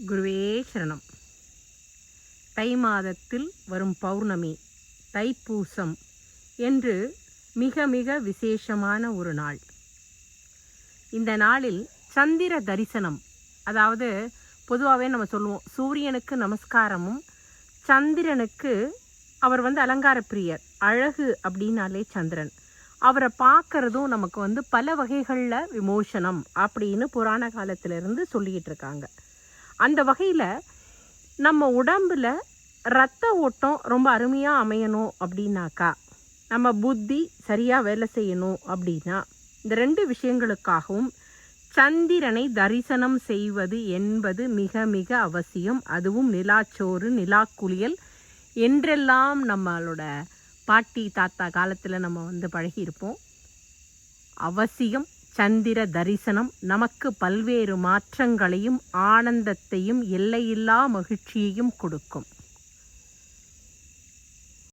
குருவே சரணம். தை மாதத்தில் வரும் பௌர்ணமி, தைப்பூசம் என்று மிக மிக விசேஷமான ஒரு நாள். இந்த நாளில் சந்திர தரிசனம், அதாவது பொதுவாகவே நம்ம சொல்லுவோம் சூரியனுக்கு நமஸ்காரமும், சந்திரனுக்கு அவர் அலங்கார பிரியர், அழகு அப்படின்னாலே சந்திரன், அவரை பார்க்கறதும் நமக்கு பல வகைகளில் விமோசனம் அப்படின்னு புராண காலத்திலிருந்து சொல்லிக்கிட்டு இருக்காங்க. அந்த வகையில் நம்ம உடம்பில் இரத்த ஓட்டம் ரொம்ப அருமையாக அமையணும் அப்படின்னாக்கா, நம்ம புத்தி சரியாக வேலை செய்யணும் அப்படின்னா, இந்த 2 விஷயங்களுக்காகவும் சந்திரனை தரிசனம் செய்வது என்பது மிக மிக அவசியம். அதுவும் நிலாச்சோறு, நிலாக்குளியல் என்றெல்லாம் நம்மளோட பாட்டி தாத்தா காலத்தில் நம்ம பழகியிருப்போம். அவசியம் சந்திர தரிசனம் நமக்கு பல்வேறு மாற்றங்களையும் ஆனந்தத்தையும் எல்லையில்லா மகிழ்ச்சியையும் கொடுக்கும்.